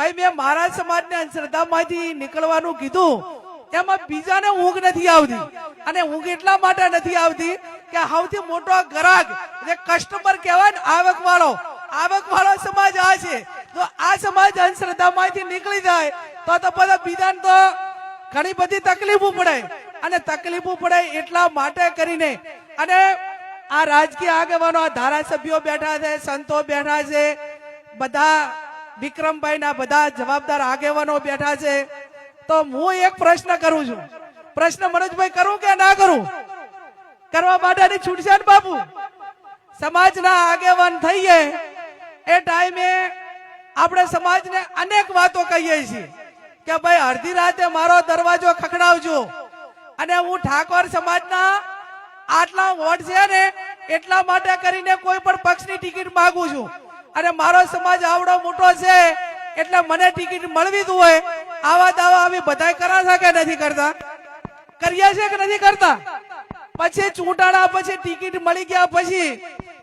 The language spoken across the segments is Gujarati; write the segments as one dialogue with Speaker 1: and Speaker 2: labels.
Speaker 1: ભાઈ મેં મારા સમાજને અંધશ્રદ્ધામાંથી નીકળવાનું કીધું, એમાં બીજાને ઊંઘ નથી આવતી. અને ઊંઘ એટલા માટે નથી આવતી કે સૌથી મોટો ગ્રાહક જે કસ્ટમર કહેવાય ને, આવક વાળો સમાજ આ છે. તો આ સમાજ અંધશ્રદ્ધામાંથી નીકળી જાય તો બધા બીજાને તો ઘણી બધી તકલીફો પડે. અને તકલીફો પડે એટલા માટે કરીને અને આ રાજકીય આગેવાનો, આ ધારાસભ્યો બેઠા છે, સંતો બેઠા છે, બધા વિક્રમભાઈ ના બધા જવાબદાર આગેવાનો બેઠા છે. તો હું એક પ્રશ્ન કરું છું. પ્રશ્ન મનોજભાઈ કરું કે ના કરું? કરવા માટેની છૂટ છે ને બાપુ? સમાજના આગેવાન થઈએ એ ટાઈમે આપણે સમાજને અનેક વાતો કહીએ છીએ કે ભાઈ અડધી રાતે મારો દરવાજો ખખડાવજો અને હું ઠાકોર સમાજના આટલા વોટ છે ને એટલા માટે કરીને કોઈ પણ પક્ષની ટિકિટ માંગુ છું અને મારો સમાજ આવડો મોટો છે એટલે મને ટિકિટ મળવી જ હોય. આવા દાવા અમે બધા કરા છે કે નથી કરતા? કરીએ છે કે નથી કરતા? પછી ચૂંટાણા પછી ટિકિટ મળી ગયા પછી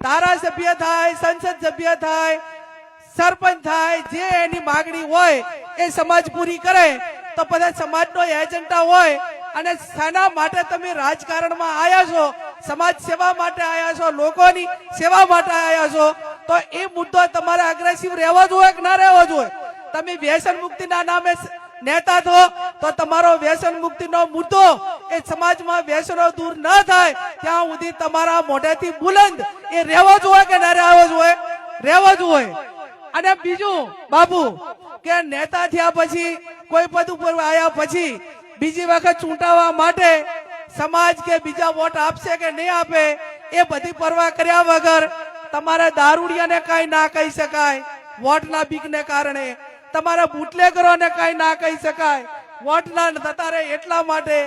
Speaker 1: ધારાસભ્ય થાય, સંસદ સભ્ય થાય, સરપંચ થાય, જે એની માગણી હોય એ સમાજ પૂરી કરે. તો બધા સમાજનો એજન્ડા હોય અને શાના માટે તમે રાજકારણમાં આવ્યા છો? સમાજ સેવા માટે આવ્યા છો, લોકોની સેવા માટે આવ્યા છો. તો એ મુદ્દો તમારે અગ્રેસિવ રહેવો જોઈએ કે ના રહેવો જોઈએ? તમે વ્યસન મુક્તિના નામે નેતા છો તો તમારો વ્યસન મુક્તિનો મુદ્દો એ સમાજમાં વ્યસનો દૂર ન થાય ત્યાં સુધી તમારા મોઢેથી બુલંદ એ રહેવો જોઈએ કે ના રહેવો જોઈએ? રહેવો જોઈએ. અને બીજું બાપુ કે નેતા થયા પછી કોઈ પદ ઉપર આવ્યા પછી બીજી વખત ચૂંટાવા માટે સમાજ કે બીજા વોટ આપશે કે નહીં આપે એ બધી પરવા કર્યા વગર તમારે દારૂડિયાને કઈ ના કહી શકાય વોટના બીકને કારણે, તમારા બુટલેગરોને કઈ ના કહી શકાય વોટના થતા રહે એટલા માટે.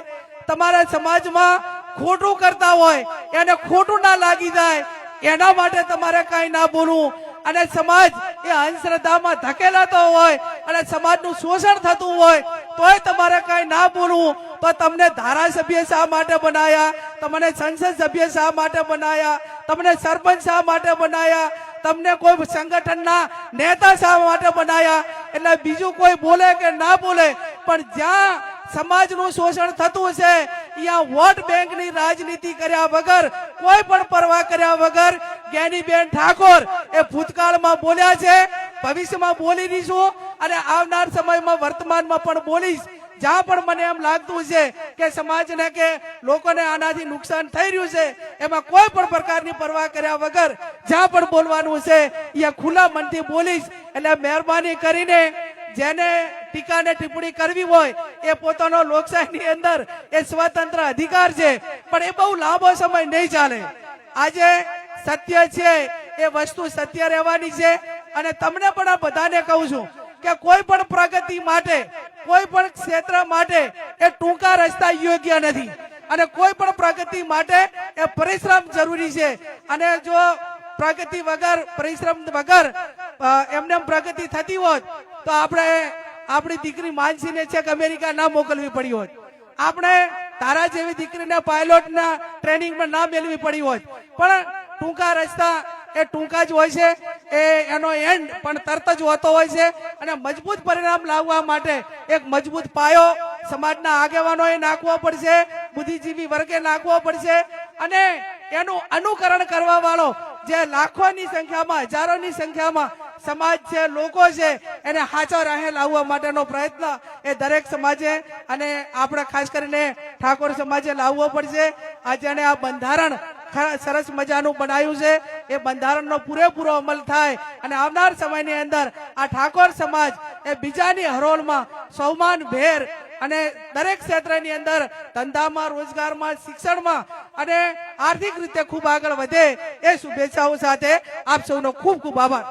Speaker 1: તમારા સમાજમાં ખોટું કરતા હોય એને ખોટું ના લાગી જાય એના માટે તમારે કઈ ના બોલવું. અને સમાજ એ અંધશ્રદ્ધામાં ધકેલાતો હોય અને સમાજનું શોષણ થતું હોય તોય તમારે કઈ ના બોલવું. તો તમને ધારાસભ્ય શા માટે બનાયા? તમને સંસદ સભ્ય શા માટે બનાયા? તમને સરપંચ શા માટે બનાયા? તમને કોઈ સંગઠનના નેતા શા માટે બનાયા? એટલે બીજું કોઈ બોલે કે ના બોલે પણ જ્યાં સમાજનું શોષણ થતું છે અહીંયા વોટ બેંકની રાજનીતિ કર્યા વગર, કોઈ પણ પરવા કર્યા વગર જ્ઞાનીબેન ઠાકોર એ ભૂતકાળમાં બોલ્યા છે, ભવિષ્યમાં બોલી રહીશું અને આવનાર સમયમાં વર્તમાનમાં પણ બોલીશ. જ્યાં પણ મને એમ લાગતું છે કે સમાજને કે લોકોને આનાથી નુકસાન થઈ રહ્યું છે એમાં કોઈ પણ પ્રકારની પરવા કર્યા વગર જ્યાં પણ બોલવાનું છે અહીંયા ખુલ્લા મનથી બોલીશ. એટલે મહેરબાની કરીને જેને ટીકા ને ટિપ્પણી કરવી હોય એ પોતાનો લોકશાહીની અંદર એ સ્વતંત્ર અધિકાર છે પણ એ બહુ લાંબો સમય નહીં ચાલે. આજે સત્ય છે એ વસ્તુ સત્ય રહેવાની છે. અને તમને પણ આ બધાને કહું છું કે કોઈ પણ પ્રગતિ માટે, કોઈ પણ ક્ષેત્ર માટે એ ટૂંકા રસ્તા યોગ્ય નથી અને કોઈ પણ પ્રગતિ માટે એ પરિશ્રમ જરૂરી છે. અને જો પ્રગતિ વગર, પરિશ્રમ વગર એમને પ્રગતિ થતી હોત તો આપણે આપણી દીકરી માનસીને છેક અમેરિકા ના મોકલવી પડી હોત, આપણે તારા જેવી દીકરીને પાયલોટના ટ્રેનિંગમાં ના મેળવી પડી હોત. પણ ટૂંકા રસ્તા એ ટૂંકા જ હોય છે, એ એનો એન્ડ પણ તરત જ હોતો હોય છે. અને મજબૂત પરિણામ લાવવા માટે એક મજબૂત પાયો સમાજના આગેવાનોએ નાખવો પડશે, બુદ્ધિજીવી વર્ગે નાખવો પડશે અને એનું અનુકરણ કરવા વાળો જે લાખોની સંખ્યામાં, હજારોની સંખ્યામાં સમાજ છે, લોકો છે એને સાચો રાહે લાવવા માટેનો પ્રયત્ન એ દરેક સમાજે અને આપણે ખાસ કરીને ઠાકોર સમાજે લાવવો પડશે. આજે આ બંધારણ સરસ મજાનું બનાવ્યું છે એ બંધારણનો પૂરેપૂરો અમલ થાય અને આવનાર સમયની અંદર આ ઠાકોર સમાજ એ બીજાની હરોળમાં સૌમાન ભેર અને દરેક ક્ષેત્રની અંદર ધંધામાં, રોજગારમાં, શિક્ષણમાં અને આર્થિક રીતે ખૂબ આગળ વધે એ શુભેચ્છાઓ સાથે આપ સૌનો ખૂબ ખૂબ આભાર.